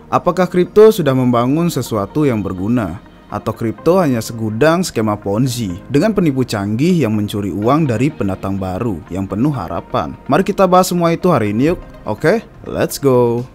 Apakah kripto sudah membangun sesuatu yang berguna? Atau kripto hanya segudang skema Ponzi dengan penipu canggih yang mencuri uang dari pendatang baru yang penuh harapan? Mari kita bahas semua itu hari ini yuk. Oke, let's go.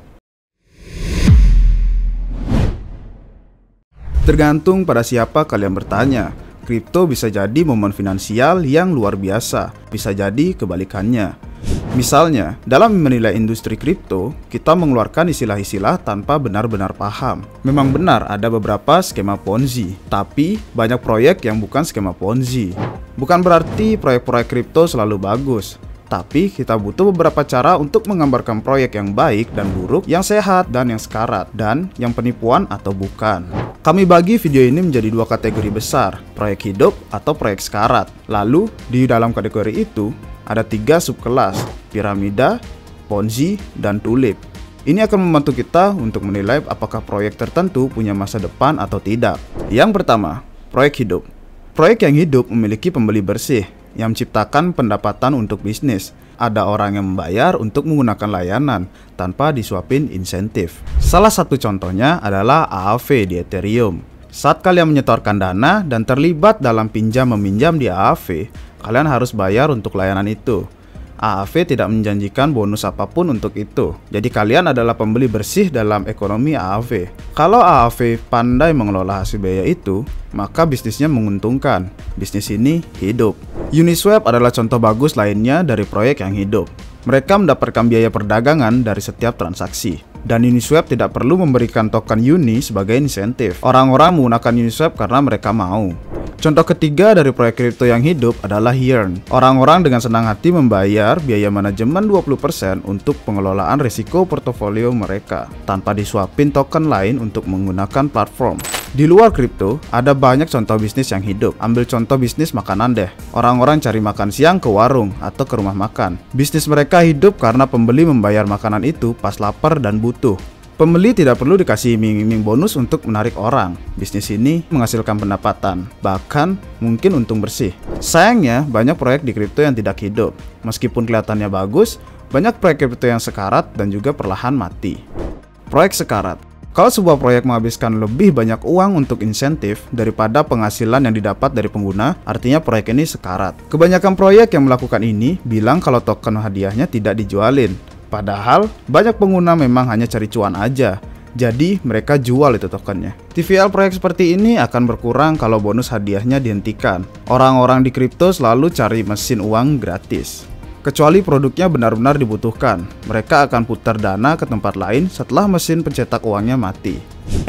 Tergantung pada siapa kalian bertanya. Kripto bisa jadi momen finansial yang luar biasa, bisa jadi kebalikannya. Misalnya, dalam menilai industri kripto, kita mengeluarkan istilah-istilah tanpa benar-benar paham. Memang benar ada beberapa skema Ponzi, tapi banyak proyek yang bukan skema Ponzi. Bukan berarti proyek-proyek kripto selalu bagus, tapi kita butuh beberapa cara untuk menggambarkan proyek yang baik dan buruk, yang sehat dan yang sekarat, dan yang penipuan atau bukan. Kami bagi video ini menjadi dua kategori besar, proyek hidup atau proyek sekarat. Lalu, di dalam kategori itu, ada 3 subkelas, piramida, Ponzi, dan tulip. Ini akan membantu kita untuk menilai apakah proyek tertentu punya masa depan atau tidak. Yang pertama, proyek hidup. Proyek yang hidup memiliki pembeli bersih, yang menciptakan pendapatan untuk bisnis. Ada orang yang membayar untuk menggunakan layanan tanpa disuapin insentif. Salah satu contohnya adalah AAV di Ethereum. Saat kalian menyetorkan dana dan terlibat dalam pinjam-meminjam di AAV, kalian harus bayar untuk layanan itu. AAV tidak menjanjikan bonus apapun untuk itu. Jadi kalian adalah pembeli bersih dalam ekonomi AAV. Kalau AAV pandai mengelola hasil biaya itu, maka bisnisnya menguntungkan. Bisnis ini hidup. Uniswap adalah contoh bagus lainnya dari proyek yang hidup. Mereka mendapatkan biaya perdagangan dari setiap transaksi. Dan Uniswap tidak perlu memberikan token Uni sebagai insentif. Orang-orang menggunakan Uniswap karena mereka mau. Contoh ketiga dari proyek kripto yang hidup adalah Yearn. Orang-orang dengan senang hati membayar biaya manajemen 20% untuk pengelolaan risiko portofolio mereka, tanpa disuapin token lain untuk menggunakan platform. Di luar kripto, ada banyak contoh bisnis yang hidup. Ambil contoh bisnis makanan deh. Orang-orang cari makan siang ke warung atau ke rumah makan. Bisnis mereka hidup karena pembeli membayar makanan itu pas lapar dan butuh. Pembeli tidak perlu dikasih iming-iming bonus untuk menarik orang. Bisnis ini menghasilkan pendapatan, bahkan mungkin untung bersih. Sayangnya, banyak proyek di kripto yang tidak hidup. Meskipun kelihatannya bagus, banyak proyek kripto yang sekarat dan juga perlahan mati. Proyek sekarat. Kalau sebuah proyek menghabiskan lebih banyak uang untuk insentif daripada penghasilan yang didapat dari pengguna, artinya proyek ini sekarat. Kebanyakan proyek yang melakukan ini bilang kalau token hadiahnya tidak dijualin. Padahal, banyak pengguna memang hanya cari cuan aja. Jadi, mereka jual itu tokennya. TVL proyek seperti ini akan berkurang kalau bonus hadiahnya dihentikan. Orang-orang di kripto selalu cari mesin uang gratis. Kecuali produknya benar-benar dibutuhkan, mereka akan putar dana ke tempat lain setelah mesin pencetak uangnya mati.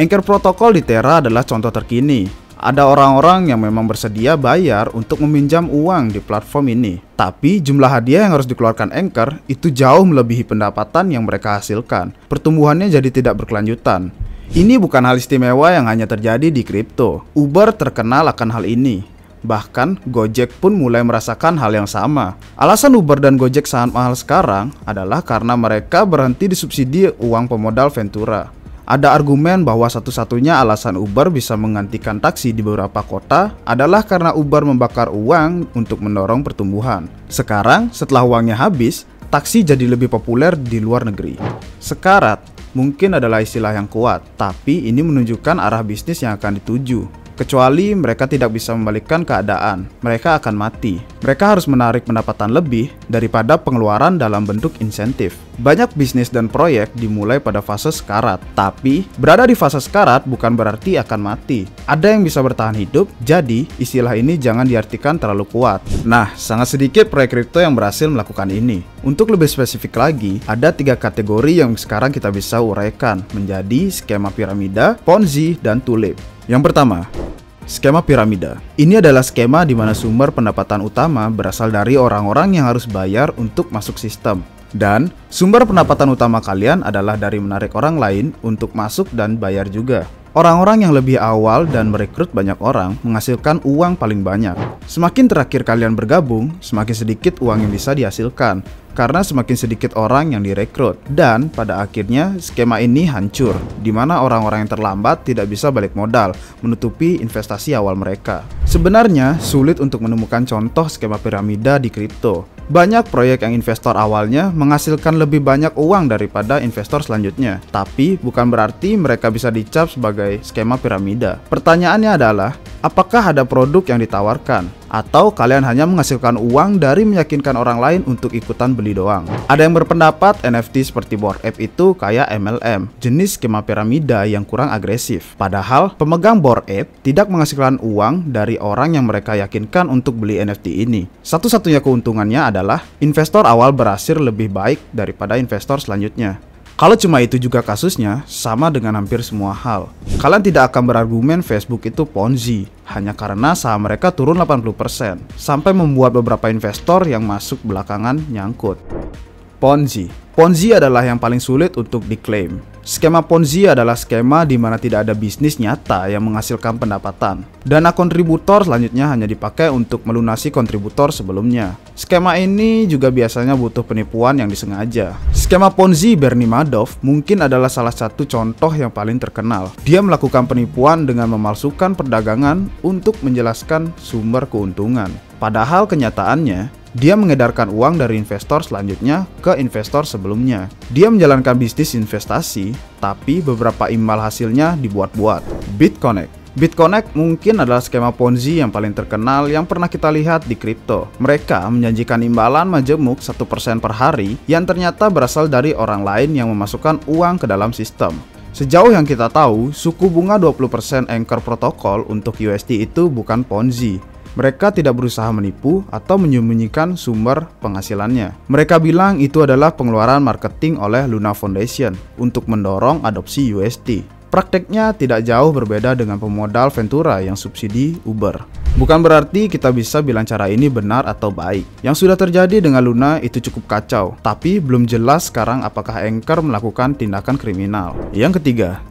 Anchor Protocol di Terra adalah contoh terkini. Ada orang-orang yang memang bersedia bayar untuk meminjam uang di platform ini. Tapi jumlah hadiah yang harus dikeluarkan Anchor itu jauh melebihi pendapatan yang mereka hasilkan. Pertumbuhannya jadi tidak berkelanjutan. Ini bukan hal istimewa yang hanya terjadi di kripto. Uber terkenal akan hal ini. Bahkan Gojek pun mulai merasakan hal yang sama. Alasan Uber dan Gojek sangat mahal sekarang adalah karena mereka berhenti disubsidi uang pemodal Ventura. Ada argumen bahwa satu-satunya alasan Uber bisa menggantikan taksi di beberapa kota adalah karena Uber membakar uang untuk mendorong pertumbuhan. Sekarang, setelah uangnya habis, taksi jadi lebih populer di luar negeri. Sekarat mungkin adalah istilah yang kuat, tapi ini menunjukkan arah bisnis yang akan dituju. Kecuali mereka tidak bisa membalikkan keadaan, mereka akan mati. Mereka harus menarik pendapatan lebih daripada pengeluaran dalam bentuk insentif. Banyak bisnis dan proyek dimulai pada fase sekarat, tapi berada di fase sekarat bukan berarti akan mati. Ada yang bisa bertahan hidup, jadi istilah ini jangan diartikan terlalu kuat. Nah, sangat sedikit proyek kripto yang berhasil melakukan ini. Untuk lebih spesifik lagi, ada 3 kategori yang sekarang kita bisa uraikan menjadi skema piramida, Ponzi, dan tulip. Yang pertama, skema piramida. Ini adalah skema di mana sumber pendapatan utama berasal dari orang-orang yang harus bayar untuk masuk sistem. Dan sumber pendapatan utama kalian adalah dari menarik orang lain untuk masuk dan bayar juga. Orang-orang yang lebih awal dan merekrut banyak orang menghasilkan uang paling banyak. Semakin terakhir kalian bergabung, semakin sedikit uang yang bisa dihasilkan. Karena semakin sedikit orang yang direkrut. Dan pada akhirnya skema ini hancur, di mana orang-orang yang terlambat tidak bisa balik modal, menutupi investasi awal mereka. Sebenarnya sulit untuk menemukan contoh skema piramida di kripto. Banyak proyek yang investor awalnya menghasilkan lebih banyak uang daripada investor selanjutnya, tapi bukan berarti mereka bisa dicap sebagai skema piramida. Pertanyaannya adalah, apakah ada produk yang ditawarkan? Atau kalian hanya menghasilkan uang dari meyakinkan orang lain untuk ikutan beli doang? Ada yang berpendapat NFT seperti Bored Ape itu kayak MLM, jenis skema piramida yang kurang agresif. Padahal pemegang Bored Ape tidak menghasilkan uang dari orang yang mereka yakinkan untuk beli NFT ini. Satu-satunya keuntungannya adalah investor awal berhasil lebih baik daripada investor selanjutnya. Kalau cuma itu juga kasusnya, sama dengan hampir semua hal. Kalian tidak akan berargumen Facebook itu Ponzi hanya karena saham mereka turun 80%, sampai membuat beberapa investor yang masuk belakangan nyangkut. Ponzi adalah yang paling sulit untuk diklaim. Skema Ponzi adalah skema di mana tidak ada bisnis nyata yang menghasilkan pendapatan. Dana kontributor selanjutnya hanya dipakai untuk melunasi kontributor sebelumnya. Skema ini juga biasanya butuh penipuan yang disengaja. Skema Ponzi Bernie Madoff mungkin adalah salah satu contoh yang paling terkenal. Dia melakukan penipuan dengan memalsukan perdagangan untuk menjelaskan sumber keuntungan. Padahal kenyataannya, dia mengedarkan uang dari investor selanjutnya ke investor sebelumnya. Dia menjalankan bisnis investasi, tapi beberapa imbal hasilnya dibuat-buat. BitConnect mungkin adalah skema Ponzi yang paling terkenal yang pernah kita lihat di kripto. Mereka menjanjikan imbalan majemuk 1% per hari yang ternyata berasal dari orang lain yang memasukkan uang ke dalam sistem. Sejauh yang kita tahu, suku bunga 20% Anchor Protocol untuk USD itu bukan Ponzi. Mereka tidak berusaha menipu atau menyembunyikan sumber penghasilannya. Mereka bilang itu adalah pengeluaran marketing oleh Luna Foundation untuk mendorong adopsi USD. Prakteknya tidak jauh berbeda dengan pemodal Ventura yang subsidi Uber. Bukan berarti kita bisa bilang cara ini benar atau baik. Yang sudah terjadi dengan Luna itu cukup kacau, tapi belum jelas sekarang apakah Anchor melakukan tindakan kriminal. Yang ketiga,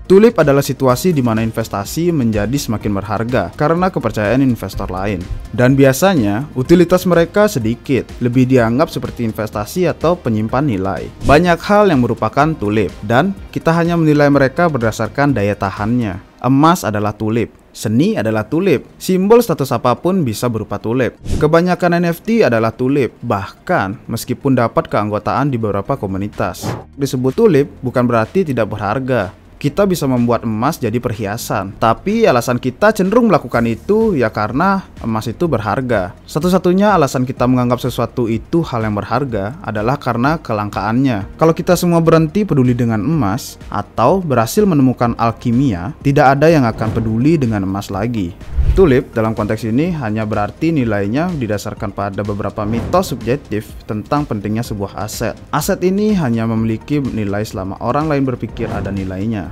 Tulip adalah situasi di mana investasi menjadi semakin berharga karena kepercayaan investor lain. Dan biasanya, utilitas mereka sedikit, lebih dianggap seperti investasi atau penyimpan nilai. Banyak hal yang merupakan tulip, dan kita hanya menilai mereka berdasarkan daya tahannya. Emas adalah tulip. Seni adalah tulip. Simbol status apapun bisa berupa tulip. Kebanyakan NFT adalah tulip, bahkan meskipun dapat keanggotaan di beberapa komunitas. Disebut tulip bukan berarti tidak berharga. Kita bisa membuat emas jadi perhiasan, tapi alasan kita cenderung melakukan itu ya karena emas itu berharga. Satu-satunya alasan kita menganggap sesuatu itu hal yang berharga adalah karena kelangkaannya. Kalau kita semua berhenti peduli dengan emas atau berhasil menemukan alkimia, tidak ada yang akan peduli dengan emas lagi. Tulip dalam konteks ini hanya berarti nilainya didasarkan pada beberapa mitos subjektif tentang pentingnya sebuah aset. Aset ini hanya memiliki nilai selama orang lain berpikir ada nilainya.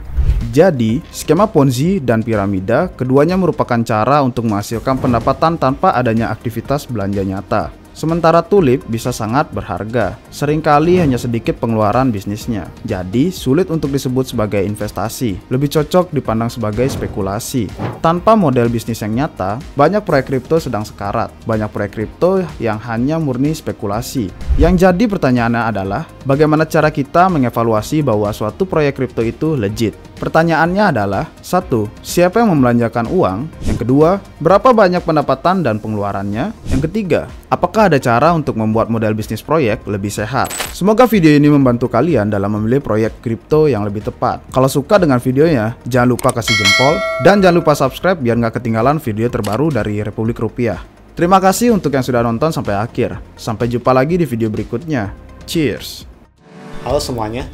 Jadi, skema Ponzi dan piramida keduanya merupakan cara untuk menghasilkan pendapatan tanpa adanya aktivitas belanja nyata. Sementara tulip bisa sangat berharga, seringkali hanya sedikit pengeluaran bisnisnya. Jadi, sulit untuk disebut sebagai investasi, lebih cocok dipandang sebagai spekulasi. Tanpa model bisnis yang nyata, banyak proyek kripto sedang sekarat. Banyak proyek kripto yang hanya murni spekulasi. Yang jadi pertanyaannya adalah, bagaimana cara kita mengevaluasi bahwa suatu proyek kripto itu legit? Pertanyaannya adalah, 1. Siapa yang membelanjakan uang? Yang kedua, berapa banyak pendapatan dan pengeluarannya? Yang ketiga, apakah ada cara untuk membuat model bisnis proyek lebih sehat? Semoga video ini membantu kalian dalam memilih proyek kripto yang lebih tepat. Kalau suka dengan videonya, jangan lupa kasih jempol, dan jangan lupa subscribe biar nggak ketinggalan video terbaru dari Republik Rupiah. Terima kasih untuk yang sudah nonton sampai akhir. Sampai jumpa lagi di video berikutnya. Cheers! Halo semuanya.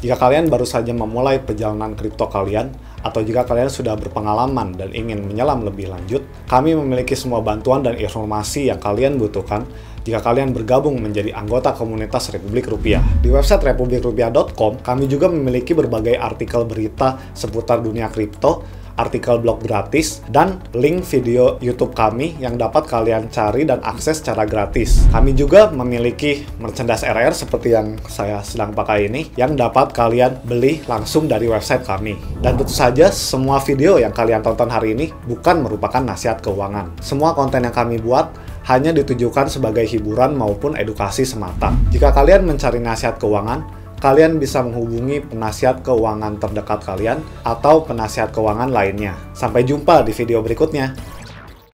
Jika kalian baru saja memulai perjalanan kripto kalian, atau jika kalian sudah berpengalaman dan ingin menyelam lebih lanjut, kami memiliki semua bantuan dan informasi yang kalian butuhkan jika kalian bergabung menjadi anggota komunitas Republik Rupiah. Di website republikrupiah.com, kami juga memiliki berbagai artikel berita seputar dunia kripto, artikel blog gratis, dan link video YouTube kami yang dapat kalian cari dan akses secara gratis. Kami juga memiliki merchandise RR seperti yang saya sedang pakai ini, yang dapat kalian beli langsung dari website kami. Dan tentu saja, semua video yang kalian tonton hari ini bukan merupakan nasihat keuangan. Semua konten yang kami buat hanya ditujukan sebagai hiburan maupun edukasi semata. Jika kalian mencari nasihat keuangan, kalian bisa menghubungi penasihat keuangan terdekat kalian atau penasihat keuangan lainnya. Sampai jumpa di video berikutnya.